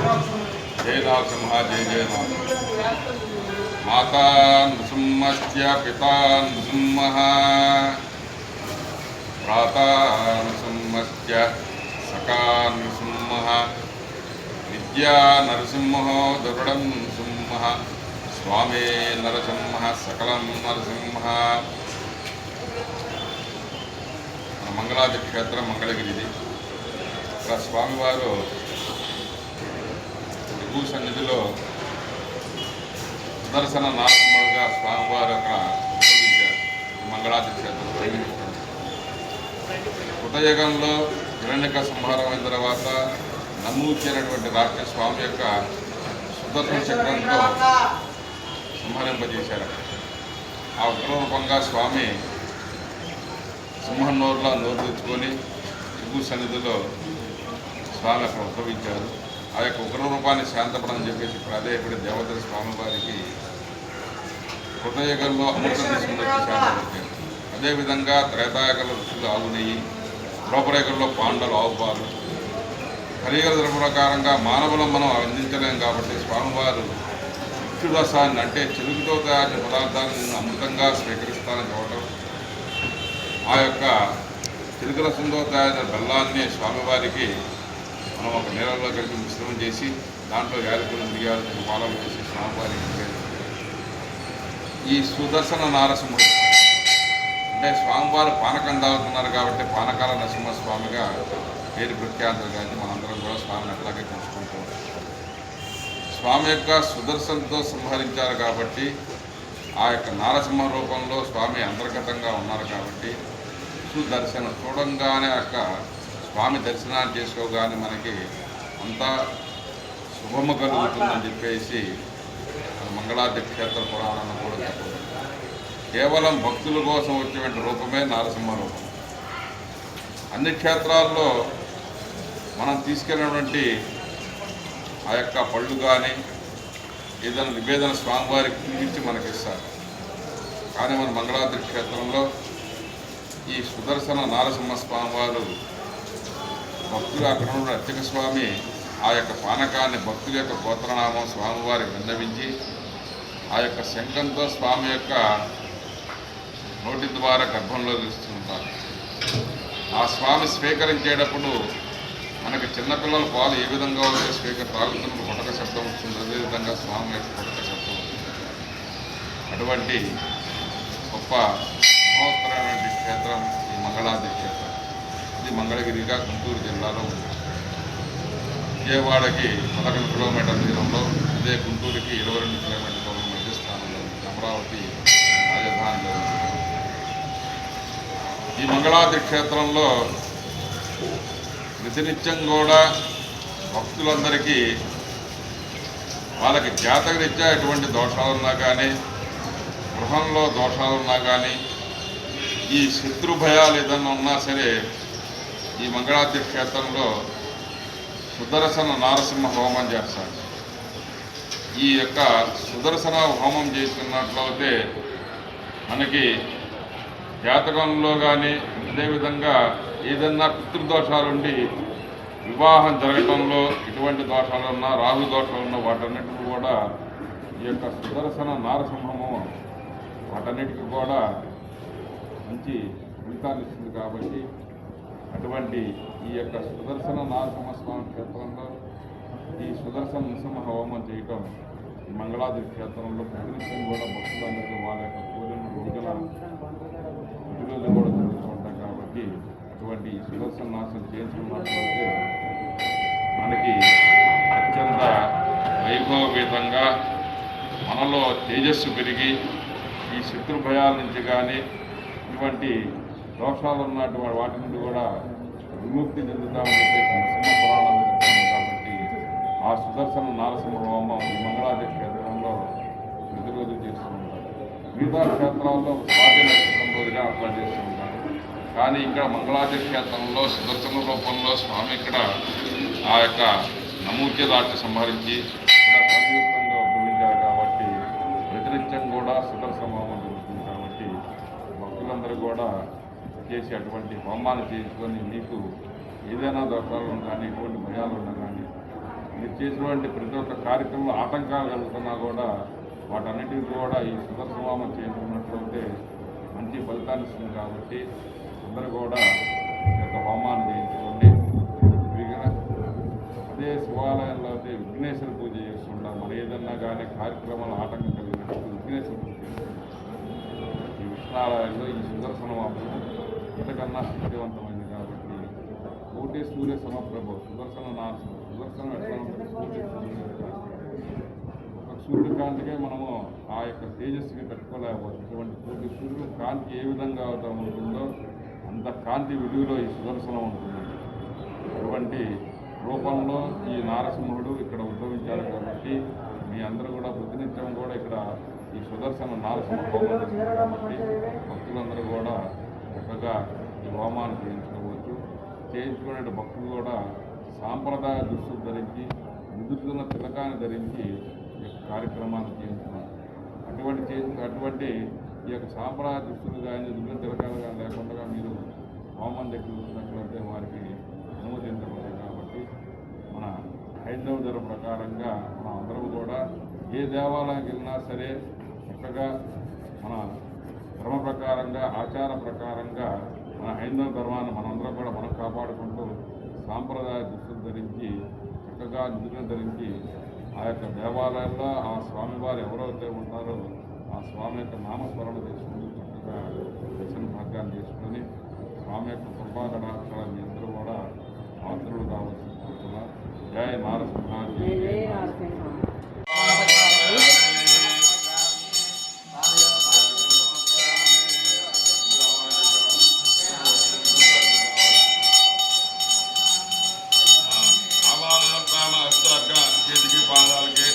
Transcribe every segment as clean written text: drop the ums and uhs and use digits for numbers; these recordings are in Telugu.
జయ నరసింహ జయ జయ నరసింహ. మాతా నృసింహస్య పితా నృసింహ భ్రాతా నృసింహస్య సఖా నృసింహ విద్యా నరసింహో దృఢం నృసింహ స్వామే నరసింహ సకలం నరసింహ. మన మంగళాది క్షేత్రం మంగళగిరిది. ఇక్కడ స్వామివారు విభూ సన్నిధిలో సుదర్శన నారసింహుడుగా స్వామివారు అక్కడ ఉపయోగించారు. మంగళాది క్షేత్రం కృతయుగంలో హిరణ్యక సంహారం అయిన తర్వాత నమూర్చైనటువంటి రాక్షస స్వామి యొక్క సుదర్శన చక్రంతో సంహరింపజేశారు. ఆ ఉగ్రరూపంగా స్వామి సింహం నోరులా నోరు తెచ్చుకొని విభూ సన్నిధిలో స్వామి అక్కడ ఉద్భవించారు. ఆ యొక్క ఉగ్రరూపాన్ని శాంతపడని చెప్పేసి ఇప్పుడు అదే ఇప్పుడు దేవతల స్వామివారికి కృతయుగంలో అమృతం తీసుకుని వచ్చి శాంతపరిచారు. అదేవిధంగా త్రేతాయుగంలో ఋషులు ఆవు నెయ్యి, ద్రోపరేగంలో పాండవులు ఆవు పాలు, కలియుగ ధర్మ ప్రకారంగా మానవులను మనం అందించలేం కాబట్టి స్వామివారు ఇక్షురసాన్ని అంటే చెరుకుతో తయారు పదార్థాలను అమృతంగా స్వీకరిస్తానని చెప్పడం, ఆ యొక్క చెరుకు రసంతో తయారైన బెల్లాన్ని స్వామివారికి మనం ఒక నీళ్ళలో కలిపి మిశ్రమం చేసి దాంట్లో యాలకులు మిరియాలు పాలలు వేసి స్వామివారికి ఈ సుదర్శన నారసింహుడు అంటే స్వామివారు పానకం తాగుతున్నారు కాబట్టి పానకాల నరసింహస్వామిగా పేరు ప్రఖ్యాతులు కానీ మనందరం కూడా స్వామిని అట్లాగే పెంచుకుంటూ ఉంటాం. స్వామి యొక్క సుదర్శనతో సంహరించారు కాబట్టి ఆ యొక్క నారసింహ రూపంలో స్వామి అంతర్గతంగా ఉన్నారు కాబట్టి సుదర్శనం చూడంగానే యొక్క స్వామి దర్శనాన్ని చేసుకోగానే మనకి అంతా శుభము కలుగుతుందని చెప్పేసి మంగళాది క్షేత్ర పురాణంలో కూడా చెప్పదు. కేవలం భక్తుల కోసం వచ్చేటువంటి రూపమే నారసింహ రూపం. అన్ని క్షేత్రాల్లో మనం తీసుకెళ్ళినటువంటి ఆ యొక్క పళ్ళు కానీ ఏదైనా నివేదన స్వామివారికి చూపించి మనకిస్తారు. కానీ మన మంగళాద్రి క్షేత్రంలో ఈ సుదర్శన నారసింహ స్వామివారు భక్తులు అక్కడ ఉన్న అర్చక స్వామి ఆ యొక్క పానకాన్ని భక్తుల యొక్క గోత్రనామం స్వామివారికి విన్నవించి ఆ యొక్క శంఖంతో స్వామి యొక్క నోటి ద్వారా గర్భంలో తెలుస్తుంటారు. ఆ స్వామి స్వీకరించేటప్పుడు మనకి చిన్నపిల్లల పాలు ఏ విధంగా ఉంటే తాగుతున్నప్పుడు కొటక శబ్దం వస్తుంది, అదేవిధంగా స్వామి యొక్క కొటక శబ్దం వస్తుంది. అటువంటి గొప్ప మహోత్తరమైన క్షేత్రం ఈ మంగళాద్రి క్షేత్రం. ఇది మంగళగిరిగా గుంటూరు జిల్లాలో ఉంది. విజయవాడకి 11 కిలోమీటర్ల దూరంలో, అదే గుంటూరుకి 22 కిలోమీటర్ల దూరం మధ్య స్థానంలో అమరావతి రాజధానిలో ఉంది. ఈ మంగళాద్రి క్షేత్రంలో ప్రతినిత్యం కూడా భక్తులందరికీ వాళ్ళకి జాతకరీత్యా ఎటువంటి దోషాలున్నా కానీ, గృహంలో దోషాలున్నా కానీ, ఈ శత్రు భయాలు ఏదన్నా ఉన్నా సరే ఈ మంగళాద్రి క్షేత్రంలో సుదర్శన నారసింహ హోమం చేస్తారు. ఈ యొక్క సుదర్శన హోమం చేసుకున్నట్లయితే మనకి జాతకంలో కానీ అదేవిధంగా ఏదన్నా పితృదోషాలుండి వివాహం జరగటంలో ఎటువంటి దోషాలున్నా, రాహు దోషాలున్నా వాటన్నిటికీ కూడా ఈ యొక్క సుదర్శన నారసింహము వాటన్నిటికీ కూడా మంచి ఫలితాన్ని ఇస్తుంది. కాబట్టి అటువంటి ఈ యొక్క సుదర్శన నారసింహస్వామి క్షేత్రంలో ఈ సుదర్శన నృసింహ హోమం చేయటం ఈ మంగళాద్రి క్షేత్రంలో ప్రతినిత్యం కూడా భక్తులందరికీ వాళ్ళ యొక్క కోరిన రోజుల ప్రతిరోజు కూడా జరుగుతూ ఉంటాం. కాబట్టి అటువంటి సుదర్శన నాశనం చేయించుకున్నట్లయితే మనకి అత్యంత వైభవపేతంగా మనలో తేజస్సు పెరిగి ఈ శత్రు భయాల నుంచి కానీ ఇటువంటి దోషాలు ఉన్నటువంటి వాటి నుండి కూడా విముక్తి చెందుతామని చెప్పేసి నరసింహ పురాణాలు చెప్తాము. కాబట్టి ఆ సుదర్శన నారసింహ హోమం ఈ మంగళాద్రి క్షేత్రంలో ప్రతిరోజు చేస్తూ ఉంటారు. మిగతా క్షేత్రాల్లో స్వాతి నక్షత్రం రోజుగా అట్లా చేస్తూ ఉంటారు. కానీ ఇక్కడ మంగళాద్రి క్షేత్రంలో సుదర్శన రూపంలో స్వామి ఇక్కడ ఆ యొక్క నమూర్చదాన్ని సంహరించి ఇక్కడ సంయుక్తంగా ఉద్భవించారు. కాబట్టి ప్రతినిత్యం కూడా సుదర్శన హోమం జరుగుతుంది. కాబట్టి భక్తులందరూ కూడా చేసి అటువంటి హోమాన్ని చేసుకొని మీకు ఏదైనా దోషాలు కానీ ఎటువంటి భయాలు ఉన్నా కానీ మీరు చేసినటువంటి ప్రతి ఒక్క కార్యక్రమంలో ఆటంకాలు కలుగుతున్నా కూడా వాటన్నిటికీ కూడా ఈ సుదర్శన హోమం చేయించుకున్నట్లయితే మంచి ఫలితాన్ని ఇస్తుంది. కాబట్టి అందరూ కూడా ఈ యొక్క హోమాన్ని చేయించుకోండి. అదే శివాలయంలో అయితే విఘ్నేశ్వర పూజ చేస్తుంటాం. మరి ఏదన్నా కానీ కార్యక్రమాలు ఆటంకం కలిగినప్పుడు విఘ్నేశ్వర పూజ చేస్తుంటాం. ఈ విష్ణాలయంలో ఈ సుదర్శన హోమం ఇంతకన్నా శక్తివంతమైంది. కాబట్టి కోటి సూర్య సమప్రభ సుదర్శన నాశనం సుదర్శనం ఎట్లా ఉంటుంది? ఒక సూర్యుడి కాంతికే మనము ఆ యొక్క తేజస్సుకి తట్టుకోలేకపోతుంది. ఇటువంటి కోటి సూర్యుడు కాంతి ఏ విధంగా అవుతా ఉంటుందో అంత కాంతి విలువలో ఈ సుదర్శనం ఉంటుంది. అటువంటి రూపంలో ఈ నారసింహుడు ఇక్కడ ఉద్భవించారు. కాబట్టి మీ అందరూ కూడా ప్రతినిత్యం కూడా ఇక్కడ ఈ సుదర్శన నారసింహ హోమం చేస్తారు. కాబట్టి భక్తులందరూ కూడా చక్కగా ఈ హోమాన్ని చేయించుకోవచ్చు. చేయించుకునే భక్తులు కూడా సాంప్రదాయ దుస్తులు ధరించి ముదురుతున్న తిలకాన్ని ధరించి ఈ యొక్క కార్యక్రమాన్ని చేయించుకున్నారు. అటువంటి ఈ యొక్క సాంప్రదాయ దుస్తులు కానీ దుర్గ తిలకాలు కానీ లేకుండా మీరు హోమం దగ్గర చూసినట్లయితే వారికి అనుమతించబడదు. కాబట్టి మన హైందవ ధర్మ ప్రకారంగా మన అందరం కూడా ఏ దేవాలయానికి వెళ్ళినా సరే చక్కగా మన ధర్మ ప్రకారంగా ఆచార ప్రకారంగా మన హైందవ ధర్మాన్ని మనందరం కూడా మనం కాపాడుకుంటూ సాంప్రదాయ దుస్తులు ధరించి చక్కగా నిధులను ధరించి ఆ యొక్క దేవాలయాల్లో ఆ స్వామివారు ఎవరైతే ఉంటారో ఆ స్వామి యొక్క నామస్మరణ చేసుకుని చక్కగా దర్శన భాగ్యాన్ని చేసుకొని స్వామి యొక్క కృపాకటాక్షాల మీ అందరూ కూడా పాత్రులు కావాల్సి కోరుతున్నారు. జయ నారసింహ. చేతికి పాదాలకి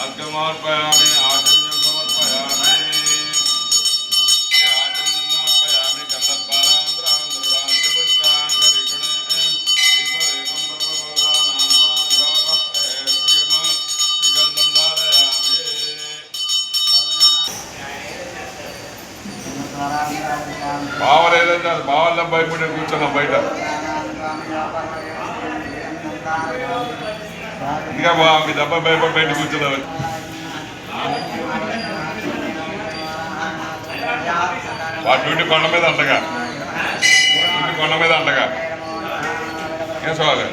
అర్ఘమార్పయామి ఆచంద్రం సమర్పయామి ఆచంద్రం సమర్పయామి గంధర్పారాంధ్రాంధ్రుడాంచ పుష్టాంగరిగుణే ఈశ్వరేకం దిగంధం ధారయామి. బావలు ఏదంటే అది బావల్లో భయపడి కూర్చున్నాం బయట. ఇంకా మీ దెబ్బ భయపడి బయట కూర్చున్నావు. వాటి నుండి కొండ మీద అంటగా ఏం సవాలు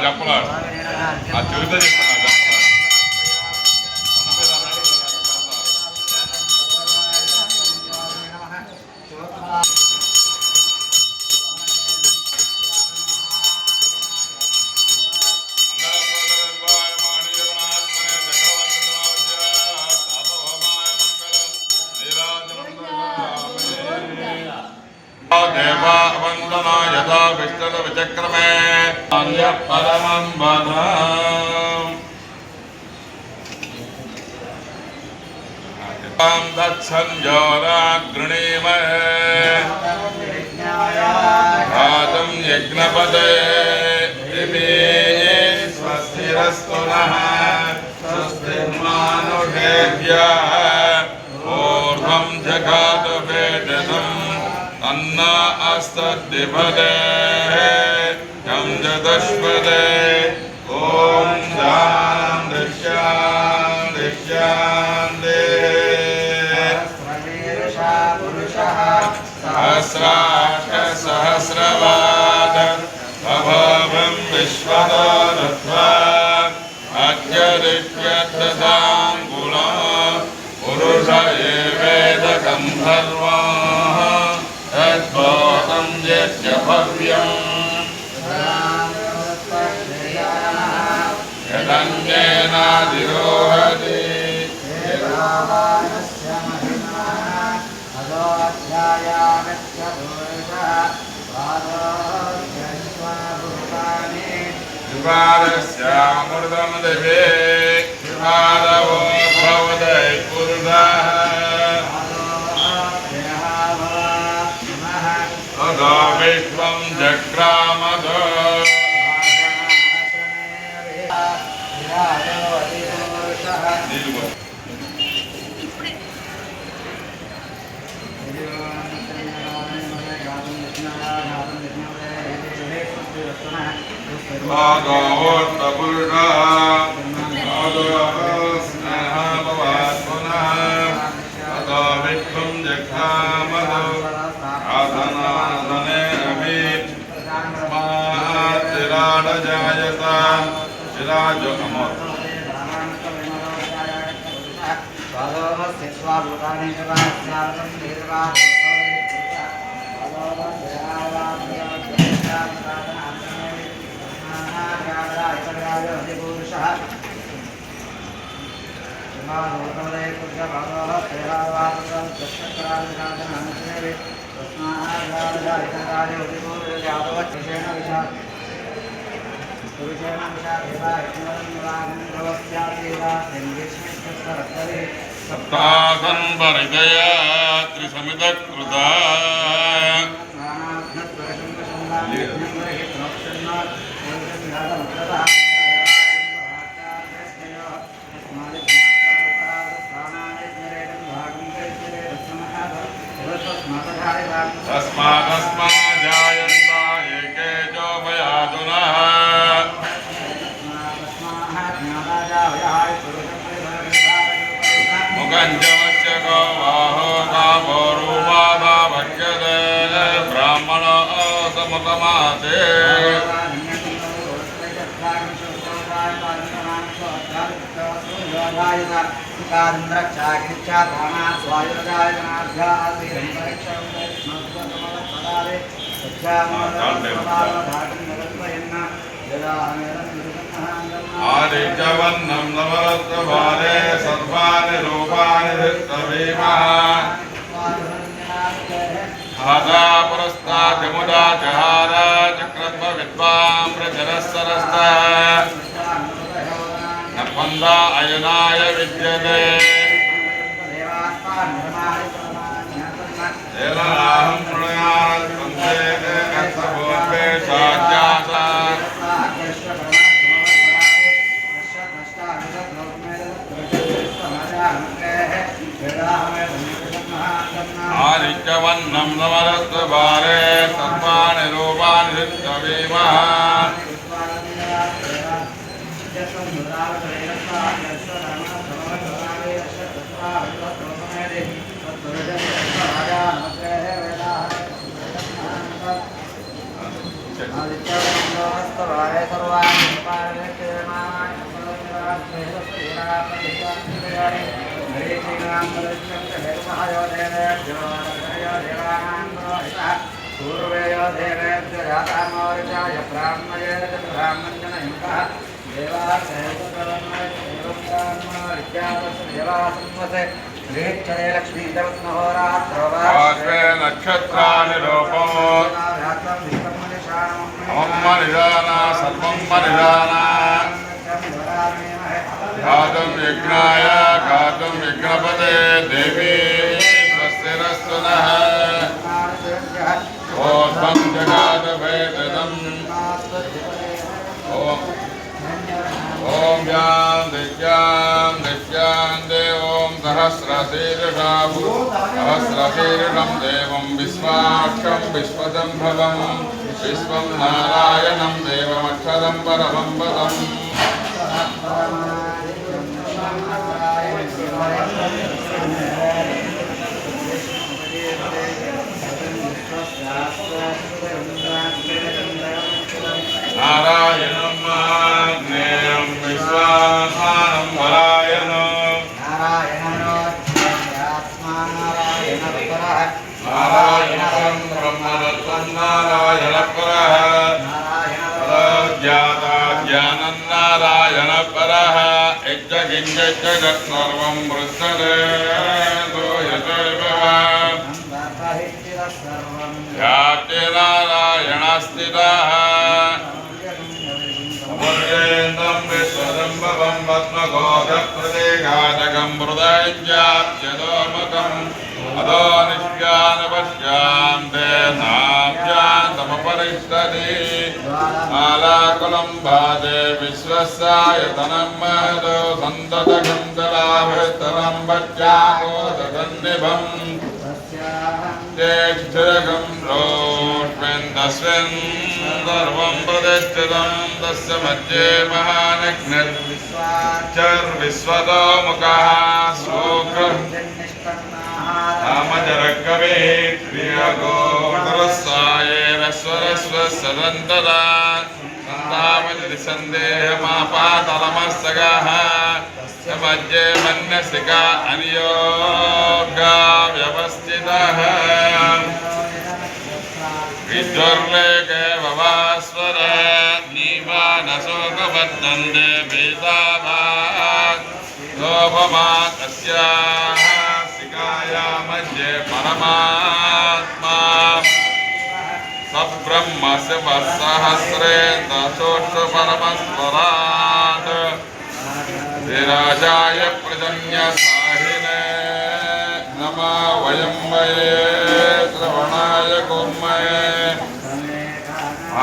చెప్పలా ఆ చెబుతా చెప్తున్నా. దేవావందనా యథా విష్ణు విచక్రమే పరమం వదం దత్సంజోరాగృణీమహే ఘాతం యజ్ఞపదే స్వస్తిరస్తు నః స్వస్తిర్మానుషేభ్యః పూర్వం జగాతు వేదం అన్న అస్తద్విపదే యం చతుష్పదే. ఓం శాంతి శాంతి శాంతి. సహస్రాక్ష సహస్రపాద అభవం విశ్వతో దత్వా అజ్ఞరిష్యదాంగుణో పురుష ఏవేదకం సర్వా యద్భూతం యస్య భవ్యం యదన్యేనాధిరోహతి. వివాదస్యామృతం దివే వివాదవో భవదై పురుషః అదో విశ్వం జగ్రామదో. सप्तासंवरिदया त्रिसमितकृता आदित्यवन्नं नवरत्नभारे सर्वाणि रूपाणि धृतवीमः हादा पुरस्तात् यमुना जहार चक्रध्व विद्वाम्रजरस्सरस्तः नर्मन्दा अयनाय विद्यते एलाहं प्रणयात् वन्दे कत्सभूते साज्ञासा आदित्यवन्नं नवरत्नभारे सर्वाणि रूपाणि धृतवीमः नक्षत्राणि लोको निदाना सर्वं निदाना गातुं यज्ञाय गातुं यज्ञपते देवी स्वस्तिरस्तु नः ओत्वं जगाद वेदम् ॐ यां दिव्यां दे ॐ सहस्रशीर्षं देवं विश्वाक्षं विश्वसम्भवं विश्वं नारायणं देवमक्षरं परमं पदम् नारायणं महाज्ञेयं विश्वासानं परायणं नारायणं ब्रह्मदत्तं नारायणपरः ज्ञाता ज्ञानं नारायणपरः यज्ञगिञ्जगत् सर्वं वृद्धते याते नारायणस्थितः विश्वसम्भवं पद्मगोधप्रदेघातकं हृदयजात्यदोमुखम् अदो निष्यानपश्यां ते नाभ्यान्तमपरिष्टति आलाकुलं भाते विश्वस्यायतनं महदो सन्ततकं दलाभृतनं भज्यामोदसन्निभम् ज्येष्ठरकं रोष्मेन्द तस्मिन् सर्वं प्रतिष्ठितं तस्य मध्ये महानग्निर्विश्वतो मुखः स्वग्रहमजरकवे क्रियगोत्रस्वायेरस्वरस्वसदन्तदा सन्तामजति सन्देहमापातलमस्तगः मध्ये मन्यसिका अनियोगा व्यवस्थितः विद्वर्लेके भवास्वर नीवानशोकवर्धन्ते वेदाभात् लोभमा तस्याः सिकाया मध्ये परमात्मा सब्रह्मस्य वत्सहस्रे दशोषु परमस्वरात् विराजाय प्रजन्यसाहिने नमः वयं वये श्रवणाय कुर्महे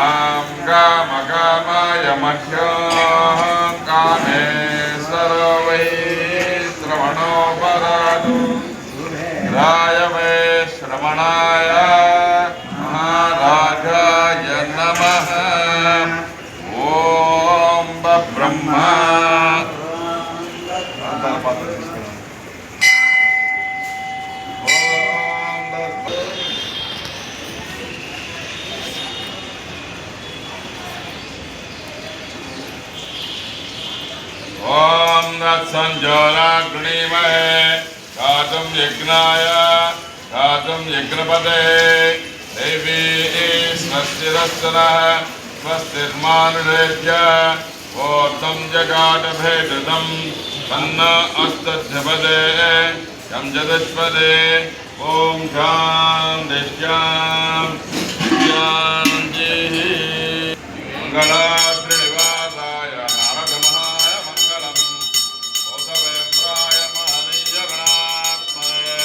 आं कामकामाय मह्यं कामेश्वरो वै श्रवणो वरातु राय वै श्रवणाय महाराजाय नमः ॐ ब्रह्मा ओम तत्संजोराग्निमहे गातुं यज्ञाय गातुं यज्ञपदे देवी स्वस्तिरस्सनः स्वस्तिर्मानुरेभ्य ओतं जगाटभेदं तन्न अस्तध्यपदे यं जदश्पदे ओम शान्ति शान्तिः मंगलाद्रिनिवासाय नारदमहाय मंगलम् ओतवेम्राय महनीयगणात्मने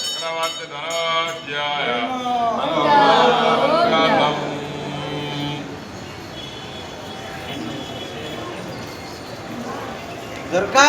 चक्रवर्ति धनोज्याय मंगलम् दुर्गा